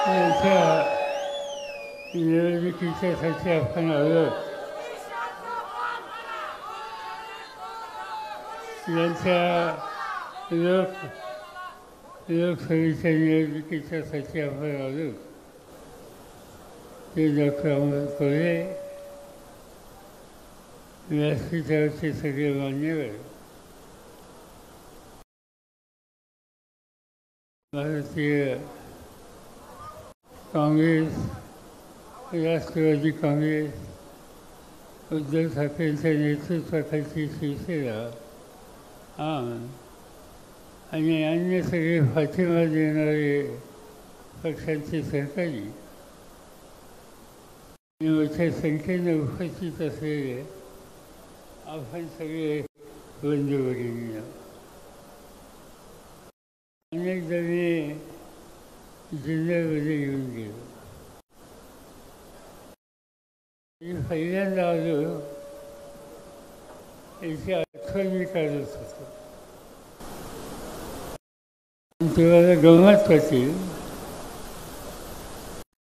यांच्या निवडणुकीच्यासाठी आपण आलो. यांच्या लोकसभेच्या निवडणुकीच्यासाठी आपण आलो. ते डॉक्टर अमोल कोल्हे, व्यासपीठावरचे सगळे मान्यवर, भारतीय काँग्रेस, राष्ट्रवादी काँग्रेस, उद्धव ठाकरेंच्या नेतृत्वाखालची शिवसेना आणि अन्य सगळे पाठिंबा देणारे पक्षांचे सहकारी मोठ्या संख्येने उपस्थित असलेले आपण सगळे बंधू भगिनी, अनेकदा मी जिल्ह्यामध्ये येऊन गेलो. मी पहिल्यांदा आलो याची आठवण मी काढत होतो. तुम्हाला गंमत वाटेल,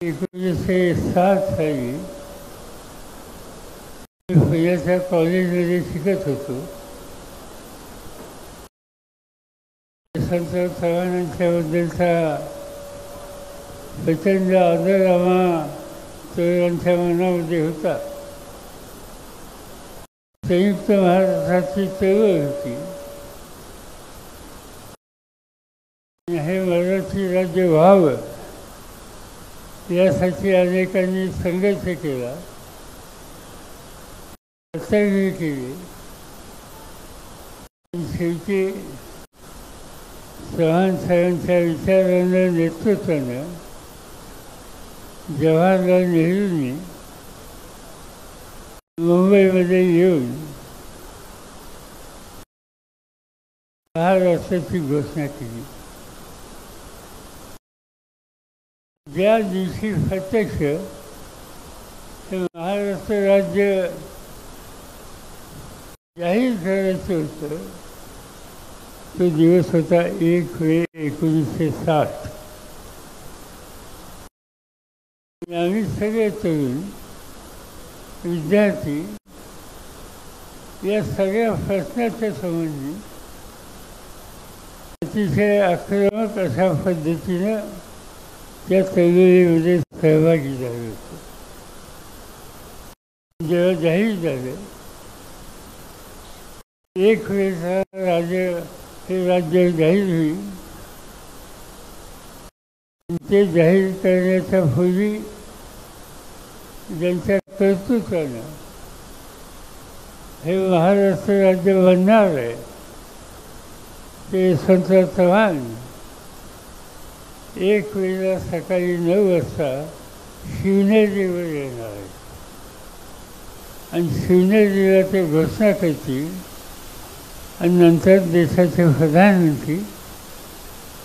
1907 साली मी पुण्याच्या कॉलेजमध्ये शिकत होतो. संत चव्हाणांच्याबद्दलचा प्रचंड आदर आम्हा तरुणांच्या मनामध्ये होता. संयुक्त महाराष्ट्राची चळवळ होती. हे मराठी राज्य व्हावं यासाठी अनेकांनी संघर्ष केला, सत्याग्रह केले. शेवटी चव्हाण साहेबांच्या विचारानं, नेतृत्वानं जवाहरलाल नेहरूंनी मुंबईमध्ये येऊन महाराष्ट्राची घोषणा केली. ज्या दिवशी प्रत्यक्ष हे महाराष्ट्र राज्य जाहीर करायचं होतं, तो दिवस होता 1 मे 1960. आम्ही सगळे तरुण विद्यार्थी या सगळ्या प्रश्नाच्या संबंधी अतिशय आक्रमक अशा पद्धतीनं त्या चळवळीमध्ये सहभागी झाले होते. जेव्हा जाहीर झालं 1 मेचा हे राज्य जाहीर होईल, ते जाहीर करण्याच्या पूर्वी ज्यांच्या कर्तृत्वानं हे महाराष्ट्र राज्य बनणार आहे ते संत चव्हाण 1 मेला सकाळी 9 वाजता शिवनेरीवर येणार आहे आणि शिवनेरीला ते घोषणा करतील आणि नंतर देशाचे प्रधानमंत्री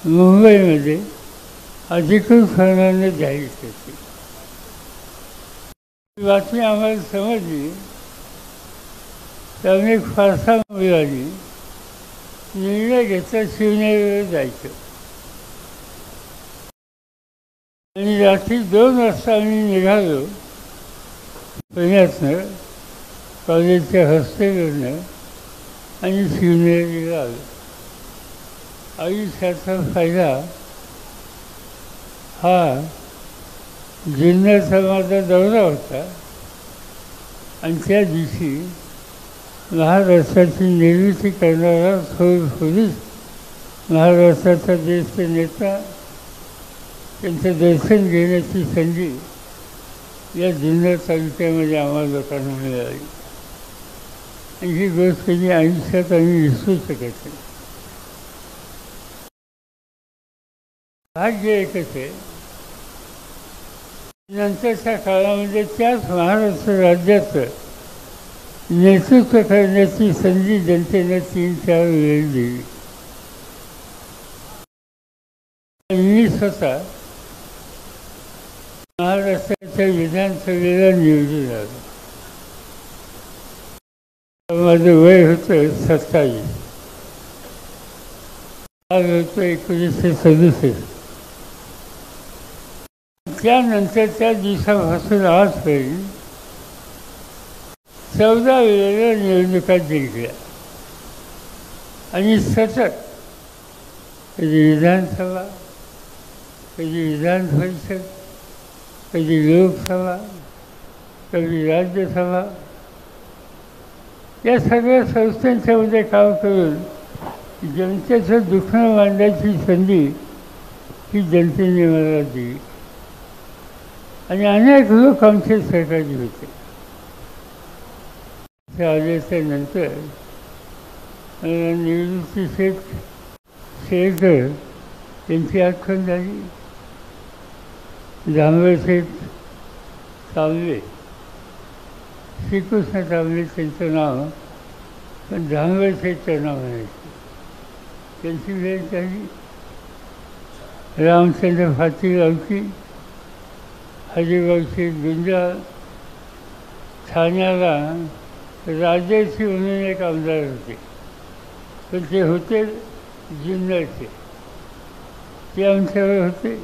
मुंबईमध्ये अधिकृतपणाने जाहीर करतील. ही बातमी आम्हाला समजली तर अनेक फारसा मिळाली. निर्णय घेतला शिवनेरीवर जायचं आणि रात्री 2 वाजता आम्ही निघालो पुण्यातनं, कॉलेजच्या हॉस्टेलवरनं आणि शिवनेरीला आलो. आयुष्याचा फायदा हा जिल्ह्याचा माझा दौरा होता आणि त्या दिवशी महाराष्ट्राची निर्मिती करणारा थोर महाराष्ट्राचा ज्येष्ठ नेता त्यांचं दर्शन घेण्याची संधी या जुन्नर तालुक्यामध्ये आम्हाला लोकांना मिळाली. आणि ही गोष्ट मी आयुष्यात आम्ही विसरू शकत नाही. भाग्य एकच आहे, नंतरच्या काळामध्ये त्याच महाराष्ट्र राज्याचं नेतृत्व करण्याची संधी जनतेने 3-4 वेळ दिली. मी स्वतः महाराष्ट्राच्या विधानसभेला निवडून आलो. माझं वय होतं 27. आज होतं 1967. त्यानंतर त्या दिवसापासून आजपर्यंत 14 वेळेला निवडणुका जिंकल्या आणि सतत कधी विधानसभा, कधी विधान परिषद, कधी लोकसभा, कधी राज्यसभा, या सगळ्या संस्थांच्यामध्ये काम करून जनतेचं दुखणं मांडण्याची संधी ही जनतेने मला दिली आणि अनेक लोक आमचे सहकारी होते. ते आल्याच्या नंतर मला निवृत्ती शेरकर यांची आठवण झाली. जांभळशेठ तांबे, श्रीकृष्ण तांबे त्यांचं नाव, पण जांभळशेठचं नाव म्हणायचं. त्यांची भेट झाली. रामचंद्र फाती गावची, हरिभाऊची गुंजाळ, ठाण्याला राजेशी म्हणून एक आमदार होते, पण ते होते जुन्नरचे. ते आमच्यावर होते.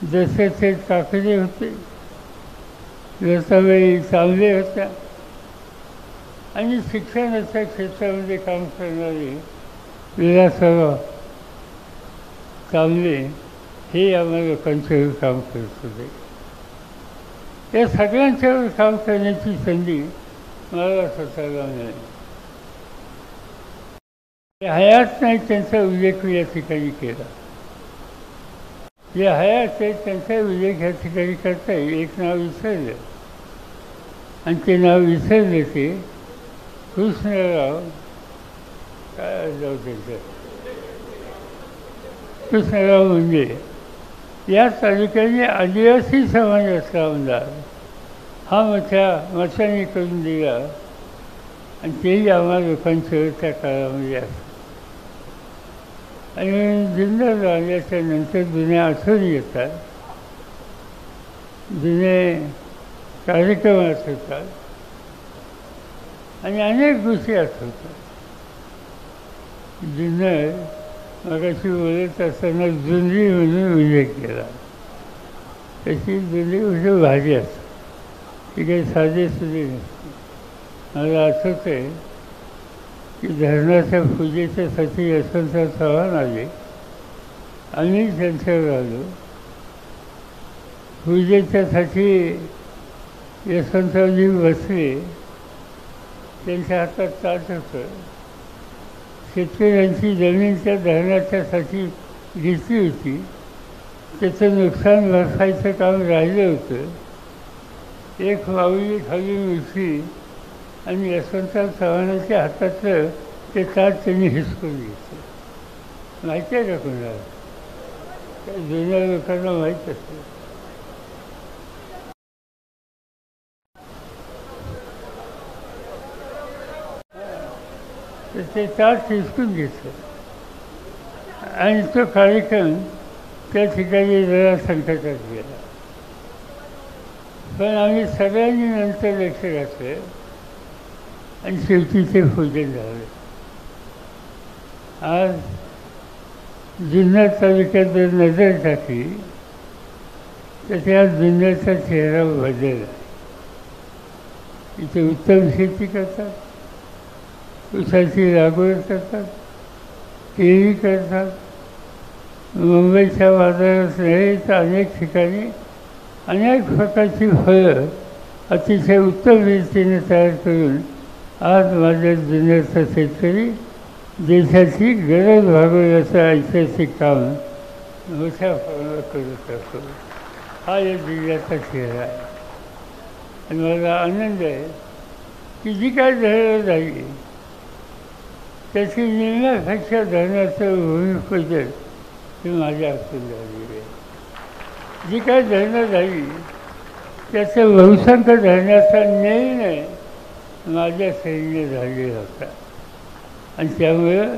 दशरथ काकडे होते, लताबाई तांबे होत्या आणि शिक्षणाच्या क्षेत्रामध्ये काम करणारे विलासराव तांबे हे आम्हाला लोकांच्यावर काम करत होते. या सगळ्यांच्यावर काम करण्याची संधी मला स्वतःला मिळाली. हयात नाही त्यांचा उल्लेख या ठिकाणी केला. जे हयात आहे त्यांचा उल्लेख या ठिकाणी करता येईल. एक नाव विसरलं आणि ते नाव विसरले ते कृष्णराव, काय नाव त्यांचं, कृष्णराव मुंडे. या तालुक्याने आदिवासी समाजाचा आमदार हा मताने करून दिला आणि तेही आम्हाला लोकांचं त्या काळामध्ये असतं. आणि जिल्ह्यात आल्याच्या नंतर जुन्या आठवणी येतात, जुने कार्यक्रम आठवतात आणि अनेक गोष्टी आठवतात. जुन्नर मगाशी बोलत असताना जुनरी म्हणून उल्लेख केला. तशी जुनरी म्हणजे भाजी असते, ती काही साधेसुधे नसते. मला आठवतं आहे की धरणाच्या पूजेच्यासाठी यशवंतराव चव्हाण आले. आम्ही त्यांच्यावर आलो. पूजेच्यासाठी यशवंतरावजी बसले. त्यांच्या हातात ताट होतं. शेतकऱ्यांची जमीन त्या धरणाच्यासाठी घेतली होती. त्याचं नुकसान भरपाईचं काम राहिलं होतं. एक माऊली खाली उठली आणि यशवंतराव चव्हाणाच्या हातातलं ते ताट त्यांनी हिसकून घेतलं. माहिती आहे का कोणाला? त्या जुन्या लोकांना माहीत असतं. तर ते ताट हिसकून घेतलं आणि तो कार्यक्रम त्या ठिकाणी जरा संकटात गेला. पण आम्ही सगळ्यांनी नंतर लक्ष घातलं आणि शेवटी ते पूजन झालं. आज जुन्नर तालुक्यात जर नजर टाकली तर त्या जुन्नरचा चेहरा बदलला. इथे उत्तम शेती करतात, ऊसाची लागवड करतात, केळी करतात. मुंबईच्या बाजारात नाही तर अनेक ठिकाणी अनेक प्रकारची फळं अतिशय उत्तम रीतीने तयार करून आज माझ्या जुन्नरचा शेतकरी देशाची गरज भागवण्याचं ऐतिहासिक काम मोठ्या प्रमाणात करत असतो. हा या जिल्ह्याचा चेहरा आहे. आणि मला आनंद आहे की जी काय धरणं झाली त्याची निम्म्यापेक्षा धरणाचं भूमिपूजन हे माझ्या हातून झालेली आहे. जी काय धरणं झाली त्याचं बहुसंख धरण्याचा निर्णय माझ्या सैन्य झालेला होता. आणि त्यामुळं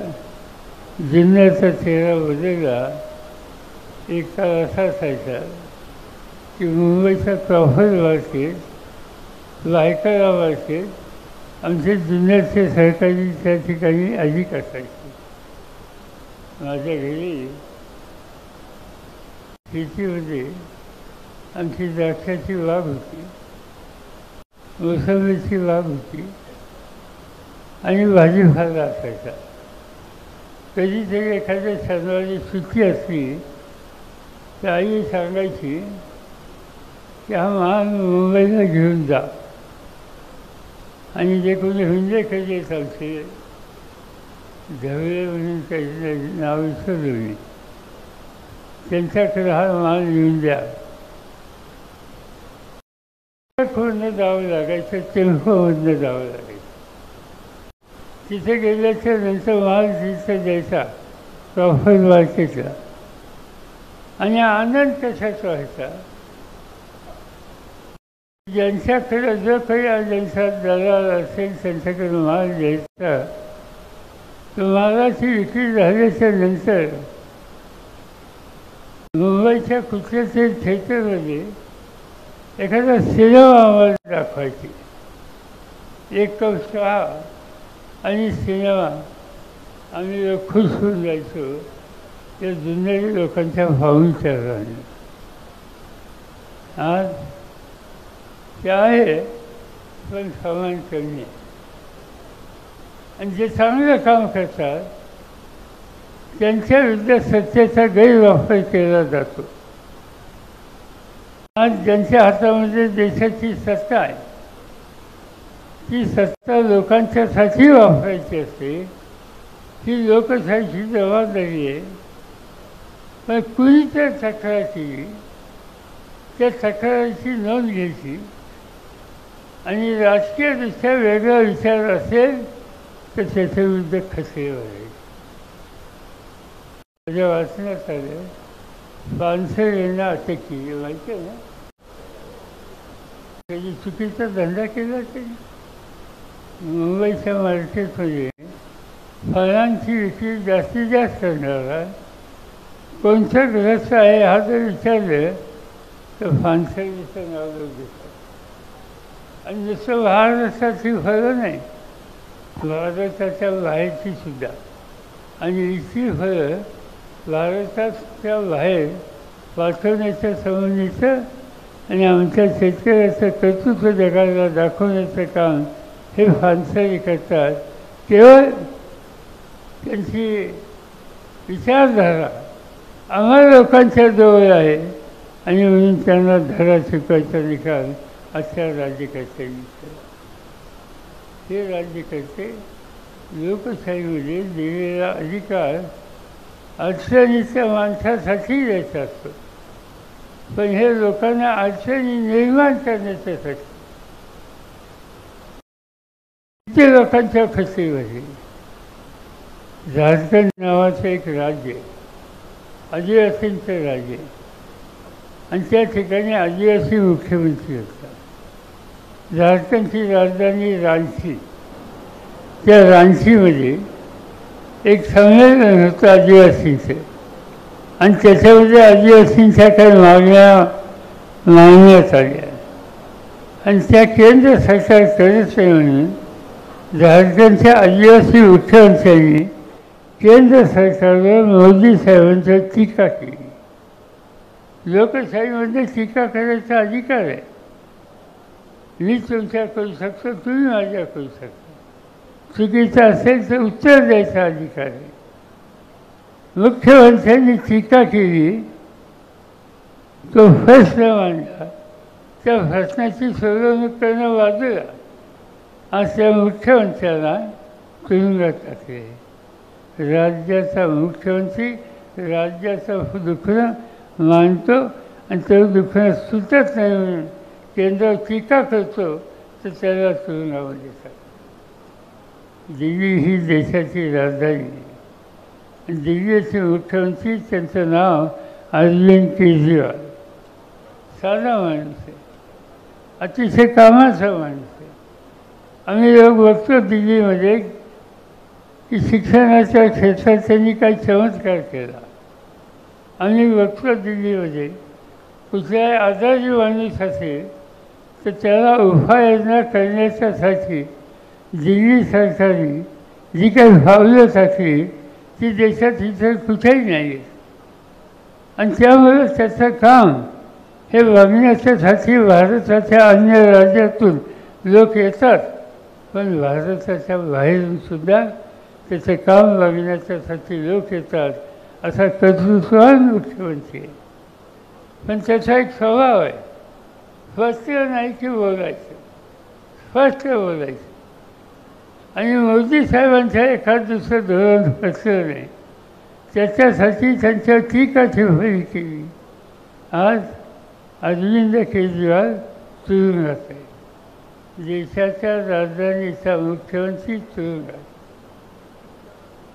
जुन्नरचा चेहरा बदलला. एक काळ असा असायचा की मुंबईच्या प्रॉफर मार्केट, बायकाला मार्केट आमचे जुन्नरचे सहकारी त्या ठिकाणी अधिक असायचे. माझ्या घरी शेतीमध्ये आमची द्राक्षाची बाग होती, मोसंबीची बाग होती आणि भाजीपाला असायचा. कधीतरी एखाद्या शनिवारी सुट्टी असली तर आई सांगायची की हा माल मुंबईला घेऊन जा. आणि जे कोणी हुंडेकर येत आमचे धवळे म्हणून काही नाव विसरलो मी, त्यांच्याकडे हा माल येऊन द्या. खोडनं जावं लागायचं, टेम्पोमधनं जावं लागायचं. तिथे गेल्याच्या नंतर माल तिथं द्यायचा प्रॉफिट मार्केटला. आणि आनंद कशाचा व्हायचा, ज्यांच्याकडे जो काही ज्यांचा दलाल असेल त्यांच्याकडे माल द्यायचा, तो मालाची विक्री झाल्याच्या नंतर मुंबईच्या कुठल्या तरी थिएटरमध्ये एखादा सिनेमा आम्हाला दाखवायची. एक कप चहा आणि सिनेमा, आम्ही खुश होऊन जायचो त्या जुन्नरी लोकांच्या भावनिकरणाने. आज ते आहे पण समान कमी आहे. आणि जे चांगलं काम करतात त्यांच्या विरुद्ध सत्तेचा गैरवापर केला जातो. आज ज्यांच्या हातामध्ये देशाची सत्ता आहे, ती सत्ता लोकांच्यासाठी वापरायची असते, ही लोकशाहीची जबाबदारी आहे. पण कुणी त्या तक्रार केली, त्या तक्रारीची नोंद घ्यायची आणि राजकीयदृष्ट्या वेगळा विचार असेल तर त्याच्या विरुद्ध खचले व्हायचे. माझ्या वाचण्यात आलं, पानसरे यांना अटक केली, माहिती आहे ना. त्याची चुकीचा धंदा केला त्यांनी. मुंबईच्या मार्केटमध्ये फळांची विक्री जास्तीत जास्त करणारा कोणतं ग्रस्त आहे हा जर विचारलं तर पानसरेचं नाव लोक घेतात. आणि नुसतं महाराष्ट्राची फळं नाही, भारताच्या बाहेरची सुद्धा. आणि इतकी फळं भारताच्या बाहेर पाठवण्याच्या संबंधीचं आणि आमच्या शेतकऱ्याचं कर्तृत्व जगाला दाखवण्याचं काम हे पानसरे करतात. केवळ त्यांची विचारधारा आम्हा लोकांच्या जवळ आहे आणि म्हणून त्यांना धडा शिकवायचा निकाल अशा राज्यकर्त्यांनी केला. हे राज्यकर्ते लोकशाहीमध्ये दिलेला अधिकार अडचणीच्या माणसासाठी द्यायचा असतो, पण हे लोकांना अडचणी निर्माण करण्याच्यासाठी किती लोकांच्या फसवेमध्ये. झारखंड नावाचं एक राज्य, आदिवासींचं राज्य, आणि त्या ठिकाणी आदिवासी मुख्यमंत्री होता. झारखंडची राजधानी रांची. त्या रांचीमध्ये एक संमेलन होतं आदिवासींचं, आणि त्याच्यामध्ये आदिवासींच्या काही मागण्यात आल्या. आणि त्या केंद्र सरकार करत नाही म्हणून झारखंडच्या आदिवासी मुख्यमंत्र्यांनी केंद्र सरकारवर मोदी साहेबांची टीका केली. लोकशाहीमध्ये टीका करायचा अधिकार आहे. मी तुमच्या करू शकतो, तुम्ही माझ्या करू शकता. चुकीचं असेल तर उत्तर द्यायचा अधिकार आहे. मुख्यमंत्र्यांनी टीका केली, तो प्रश्न मांडला, त्या प्रश्नाची सोडवणूक करणं बाजूला, आज त्या मुख्यमंत्र्यांना तुरुंगात टाकले. राज्याचा मुख्यमंत्री राज्याचं दुखणं मानतो आणि तो दुखणं सुटत नाही म्हणून केंद्रावर टीका करतो तर त्याला तुरुंगामध्ये टाकतो. दिल्ली ही देशाची राजधानी आहे. दिल्लीचे मुख्यमंत्री, त्यांचं नाव अरविंद केजरीवाल. साधा माणूस आहे, अतिशय कामाचा माणूस आहे. आम्ही लोक बघतो दिल्लीमध्ये की शिक्षणाच्या क्षेत्रात त्यांनी काही चमत्कार केला. आम्ही बघतो दिल्लीमध्ये कुठलाही आजारी माणूस असेल तर त्याला उपाययोजना करण्याच्यासाठी दिल्ली सरकारने जी काही पावलं टाकली ती देशात इतर कुठेही नाही. आणि त्यामुळे त्याचं काम हे बघण्याच्यासाठी भारताच्या अन्य राज्यातून लोक येतात, पण भारताच्या बाहेरूनसुद्धा त्याचे काम बघण्याच्यासाठी लोक येतात. असा कर्तृत्ववान मुख्यमंत्री आहे. पण त्याचा एक स्वभाव आहे, स्पष्ट नाही की बोलायचं, स्पष्ट बोलायचं. आणि मोदी साहेबांचं एखाद दुसरं धोरण फसलं नाही, त्याच्यासाठी त्यांच्या टीका टिप्पणी केली. आज अरविंद केजरीवाल तुरुंगात आहे. देशाच्या राजधानीचा मुख्यमंत्री तुरुंगात.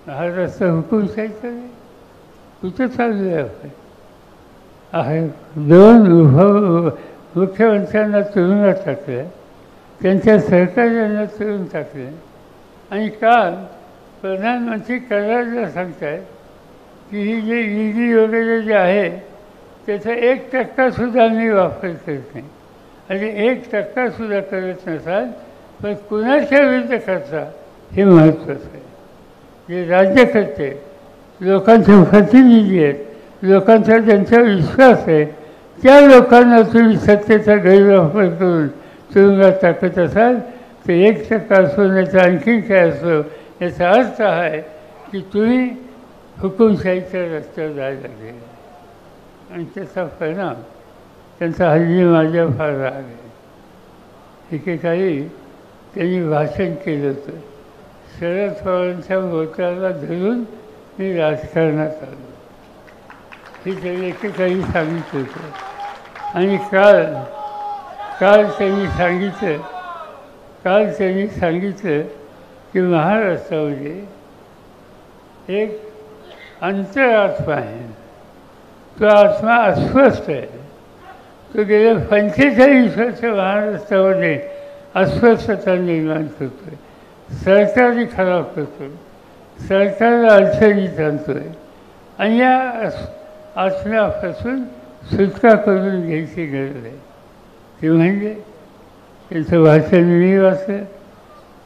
महाराष्ट्र हुकुमशाहीचा नाही, कुठं चालू आहे? दोन मुख्यमंत्र्यांना तुरुंगात टाकलं, त्यांच्या सहकार्यांना तुरुंग टाकलं. आणि काल प्रधानमंत्री करायला सांगत आहेत की ही जे ईडी वगैरे जे आहे त्याचा 1% मी वापर करत नाही. आणि 1% करत नसाल पण कुणाच्या विरुद्ध करता हे महत्त्वाचं आहे. जे राज्यकर्ते लोकांचे प्रतिनिधी आहेत, लोकांचा ज्यांचा विश्वास आहे, त्या लोकांना तुम्ही सत्तेचा गैरवापर करून तुरुंगात टाकत असाल तर 1% असो नाही तर आणखी काय असो, याचा अर्थ आहे की तुम्ही हुकुमशाहीच्या रस्त्यावर जायला लागले. आणि त्याचा परिणाम त्यांचा हल्ली माझ्या फार राग आहे. एकेकाळी त्यांनी भाषण केलं होतं, शरद पवारांच्या बोटाला धरून मी राजकारणात आलो, हे त्यांनी एकेकाळी सांगितलं होतं. आणि काल त्यांनी सांगितलं की महाराष्ट्रामध्ये एक अंतरात्मा आहे, तो आत्मा अस्वस्थ आहे. तो गेल्या 45 वर्ष महाराष्ट्रामध्ये अस्वस्थता निर्माण करतो आहे, सरकारही खराब करतो आहे, सरकारला अडचणीत आणतो आहे. आणि या आत्म्यापासून सुटका करून घ्यायची गरज आहे. ते म्हणजे त्यांचं भाषण मी वाचलं,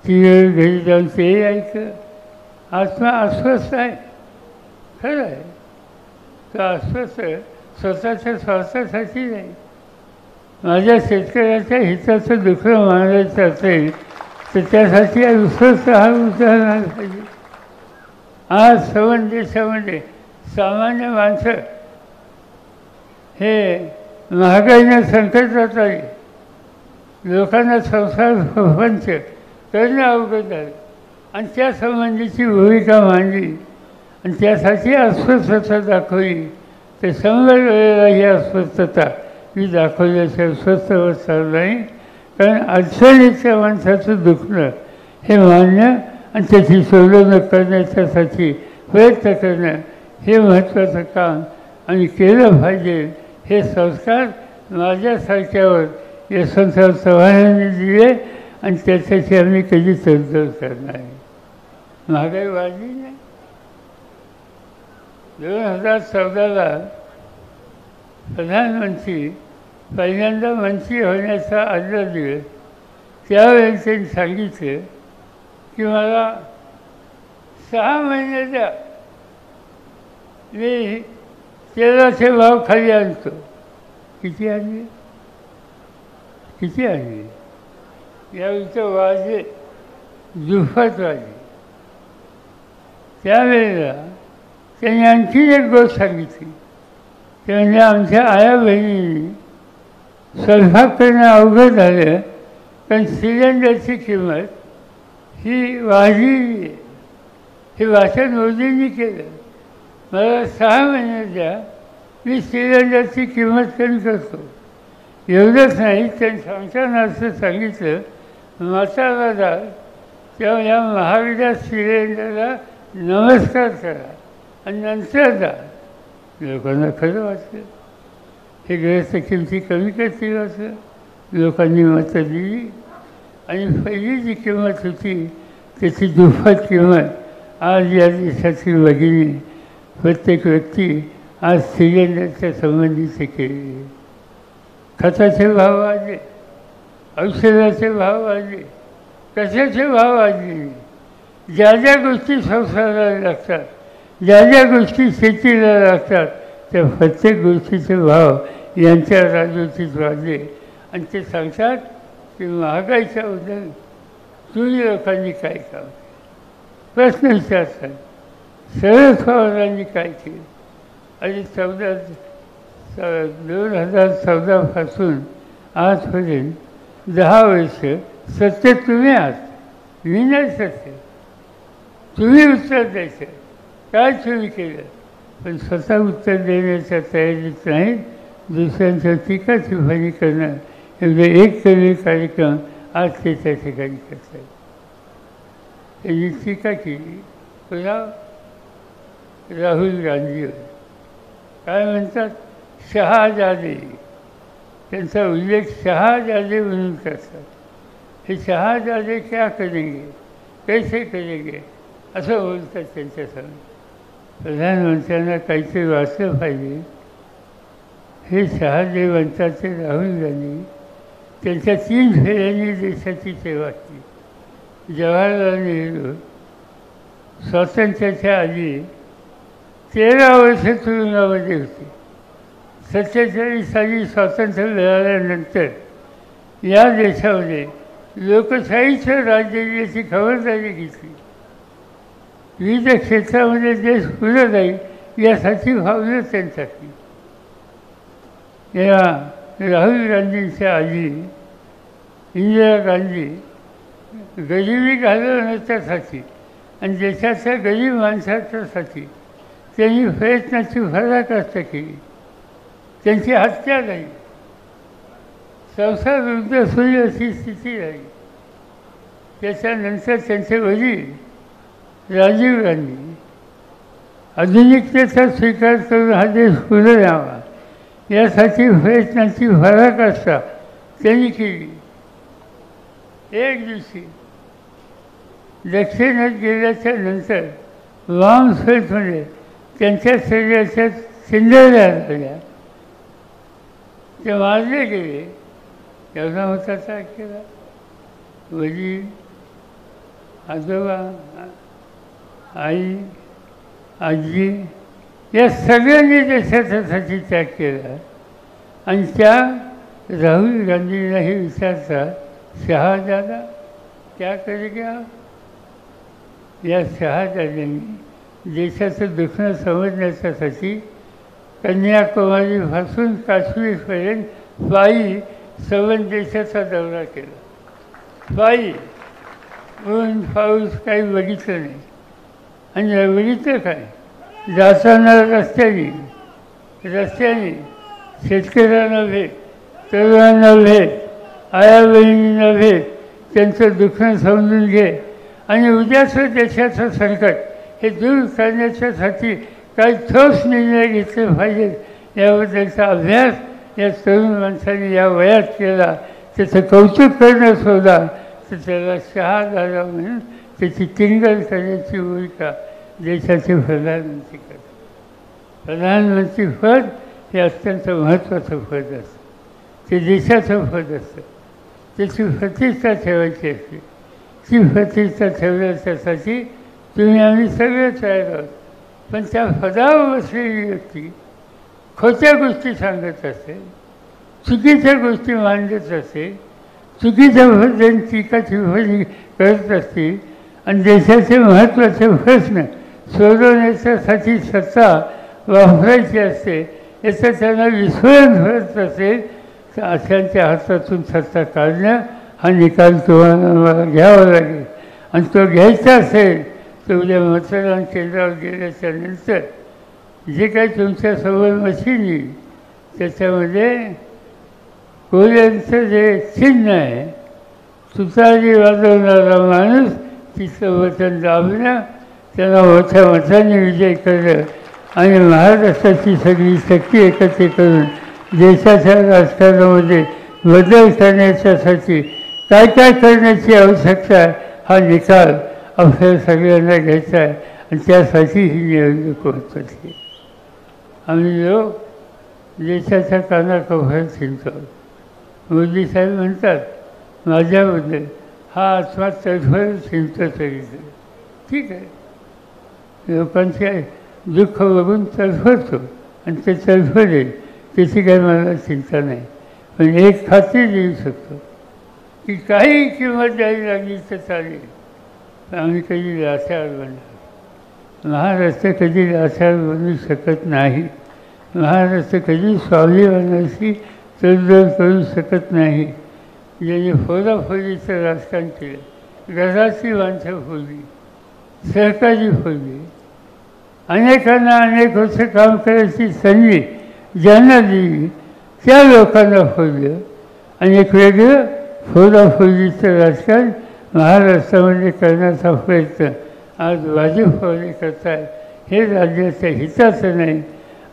ती वेळ घरी जाऊन तेही ऐकलं. आत्मा अस्वस्थ आहे, खरं आहे. तो अस्वस्थ स्वतःच्या स्वार्थासाठी नाही. माझ्या शेतकऱ्याच्या हिताचं दुखणं मांडायचं असेल तर त्यासाठी अस्वस्थ हा उचलला पाहिजे. आज संबंध देशामध्ये सामान्य माणसं हे महागाईनं संकटात आली, लोकांना संसार प्रपंच करणं अवघड झालं आणि त्या संबंधीची भूमिका मांडली आणि त्यासाठी अस्वस्थता दाखवली. तर 100 वेळेला ही अस्वस्थता मी दाखवल्याशिवाय स्वस्थ बसणार नाही. कारण अडचणीच्या माणसाचं दुखणं हे मान्य आणि त्याची सोडवणूक करण्याच्यासाठी प्रयत्न करणं हे महत्त्वाचं काम आणि केलं पाहिजे. हे संस्कार माझ्यासारख्यावर यशवंतराव चव्हाणांनी दिले आणि त्याच्याशी आम्ही कधी तडजोड करणार नाही. महागाई वाढली नाही. 2014ला प्रधानमंत्री पहिल्यांदा मंत्री होण्याचा आदला दिवस, त्यावेळी त्यांनी सांगितलं की मला 6 महिने द्या, मी तेलाचे भाव खाली आणतो. किती आणले? यावेळी तर वाजले, दुप्पट वाजले. त्यावेळेला त्यांनी आणखी एक गोष्ट सांगितली. ते म्हणजे आमच्या आया बहिणींनी स्वयंपाक करणं अवघड झालं कारण सिलेंडरची किंमत ही वाढली आहे. हे भाषण मोदींनी केलं. मला 6 महिने द्या, मी सिलेंडरची किंमत कमी करतो. एवढंच नाही, त्यांनी सांगताना असं सांगितलं, म्हातारा जाल तेव्हा या महागड्या सिलेंडरला नमस्कार करा आणि नंतर जा. लोकांना खरं वाटलं. हे गॅसच्या किमती कमी करतील असं लोकांनी मतं दिली आणि पहिली जी किंमत होती त्याची दुप्पट किंमत आज या देशातील भगिनी प्रत्येक व्यक्ती आज सिलेंडरच्या संबंधीचे केले. खताचे भाव वाढले, औषधाचे भाव वाढले, कशाचे भाव वाढले. ज्या ज्या गोष्टी संसाराला लागतात, ज्या ज्या गोष्टी शेतीला लागतात, त्या प्रत्येक गोष्टीचे भाव यांच्या राजवटीत वाढले आणि ते सांगतात की महागाईच्या बद्दल तुम्ही लोकांनी काय काम प्रश्न विचारतात. शरद पवारांनी काय केलं? आणि 2014 आजपर्यंत 10 वर्ष सत्तेत तुम्ही आहात, मी नाही सत्य. तुम्ही उत्तर द्यायचं काय तुम्ही केलं, पण स्वतः उत्तर देण्याच्या तयारीत नाही. दुसऱ्यांच्या टीका टिप्पणी करणं एवढे एकतरी कार्यक्रम आज ते त्या ठिकाणी करतात. त्यांनी टीका केली पुन्हा राहुल गांधीवर. काय म्हणतात? शहाजादे. त्यांचा उल्लेख शहाजादे म्हणून करतात. हे शहाजादे क्या करेंगे, कैसे करेंगे असं बोलतात त्यांच्यासमोर. प्रधानमंत्र्यांना काहीतरी वाचलं पाहिजे. हे शहाजे म्हणतात ते राहुल गांधी त्यांच्या 3 फेऱ्यांनी देशाची सेवा केली. जवाहरलाल नेहरू स्वातंत्र्याच्या आधी 13 वर्ष तुरुंगामध्ये होते. 47 साली स्वातंत्र्य मिळाल्यानंतर या देशामध्ये लोकशाहीचं राज्य याची खबरदारी घेतली. विविध क्षेत्रामध्ये देश पुढे जाईल यासाठी भावना त्यांच्यासाठी. या राहुल गांधींच्या आधी इंदिरा गांधी गरिबी घालवण्याच्यासाठी आणि देशाच्या गरीब माणसाच्यासाठी त्यांनी प्रयत्नाची पराकाष्ठा केली. त्यांची हत्या झाली. संसार उद्ध्वस्त होईल अशी स्थिती झाली. त्याच्यानंतर त्यांचे वडील राजीव गांधी आधुनिकतेचा स्वीकार करून हा देश पुढे यावा यासाठी प्रयत्नांची पराकाष्ठा त्यांनी केली. एक दिवशी दक्षिणेत गेल्याच्या नंतर वामस्फेटमध्ये त्यांच्या शरीराच्या चिंधल्या झाल्या. ते मारले गेले. एवढा होता केला. वडील, आजोबा, आई, आजी या सगळ्यांनी देशासाठी त्याग केला. आणि त्या राहुल गांधींनाही विचारता शहाजादा क्या कर गया. या शहाजाद्यांनी देशाचं दुखणं समजण्यासाठी कन्याकुमारीपासून काश्मीरपर्यंत पायी संबंध देशाचा दौरा केला. पायी ऊन पाऊस काही बघितलं नाही. आणि बघितलं काय, जाताना रस्त्याने शेतकऱ्यांना भेट, तरुणांना भेट, आया बहिणींना भेट, त्यांचं दुखणं समजून घे आणि उद्याचं देशाचं संकट हे दूर करण्याच्यासाठी काही ठोस निर्णय घेतले पाहिजेत याबद्दलचा अभ्यास या तरुण माणसाने या वयात केला. त्याचं कौतुक करणं सोडा तर त्याला शहाजादा म्हणून त्याची टिंगल करण्याची भूमिका देशाचे प्रधानमंत्री करतात. प्रधानमंत्री पद हे अत्यंत महत्त्वाचं पद असतं. ते देशाचं पद असतं. त्याची प्रतिष्ठा ठेवायची असते. ती प्रतिष्ठा ठेवण्यासाठी तुम्ही आम्ही सगळे तयार आहोत. पण त्या पदावर बसलेली व्यक्ती खोट्या गोष्टी सांगत असते, चुकीच्या गोष्टी मांडत असते, चुकीच्या पद्धतीने टीका टिप्पणी करत असते आणि देशाचे महत्त्वाचे प्रश्न सोडवण्याच्यासाठी सत्ता वापरायची असते याचं त्यांना विस्मरण होत असेल तर अशांच्या हातातून सत्ता काढणं हा निकाल तुम्हाला मला घ्यावा लागेल. आणि तो घ्यायचा असेल तर उद्या मतदान केंद्रावर गेल्याच्या नंतर जे काही तुमच्यासमोर मशीन येईल त्याच्यामध्ये कोल्यांचं जे चिन्ह आहे, तुतारी वाजवणारा माणूस तिचं वचन दाबणं, त्यांना मोठ्या मताने विजय करणं आणि महाराष्ट्राची सगळी शक्ती एकत्र करून देशाच्या राजकारणामध्ये बदल करण्याच्यासाठी काय काय करण्याची आवश्यकता आहे हा निकाल आपल्या सगळ्यांना घ्यायचा आहे. आणि त्यासाठी ही निवडणूक महत्त्वाची आहे. आम्ही लोक देशाच्या कानाकोपऱ्यात फिरतो. मोदी साहेब म्हणतात माझ्याबद्दल हा आत्मा तडफडत फिरतो सगळीकडे. ठीक आहे, लोकांचे दुःख बघून तडफडतो आणि ते तडफडेल त्याची काही मला चिंता नाही. पण एक खात्री देऊ शकतो की काही किंमत द्यावी लागली तर चालेल, पण आम्ही कधी लाचार बनणार. महाराष्ट्र कधी लाचार बनू शकत नाही. महाराष्ट्र कधी स्वाभिमानाशी तडजोड करू शकत नाही. ज्यांनी फोडाफोडीचं राजकारण केलं, घराची माणसं फोडली, सरकारी फोडली, अनेकांना अनेक वर्ष काम करायची संधी ज्यांना दिली त्या लोकांना फोडलं. आणि एक वेगळं फोडाफोडीचं राजकारण महाराष्ट्रामध्ये करण्याचा प्रयत्न आज भाजपवाले करत आहेत. हे राज्याच्या हिताचं नाही,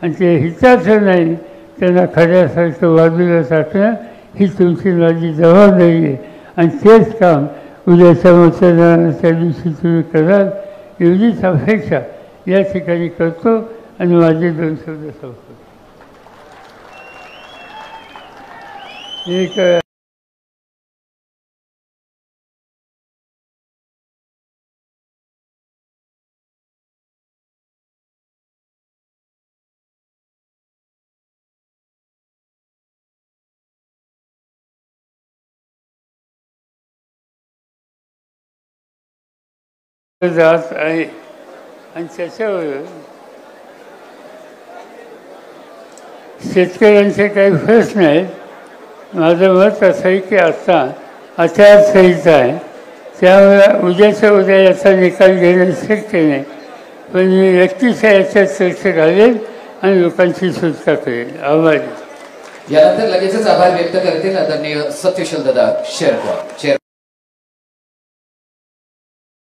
आणि ते हिताचं नाही त्यांना खऱ्यासारखं बाजूला टाकणं ही तुमची माझी जबाबदारी आहे. आणि तेच काम उद्याच्या मतदानाच्या दिवशी तुम्ही कराल एवढीच अपेक्षा या ठिकाणी करतो आणि माझे 2 शब्द संपतो. एक जात आहे आणि त्याच्यावर शेतकऱ्यांचे काही प्रश्न आहेत. माझं मत असं आहे की आता आचारसंहिता आहे, त्यामुळे उद्याच्या उद्या याचा निकाल घेणं शक्य नाही. पण मी व्यक्तीच्या याच्यात चर्चा घालेल आणि लोकांची सुटका करेल. आभारी. यानंतर लगेचच आभार व्यक्त करतील आदरणीय सत्यशील दादा शेरकर.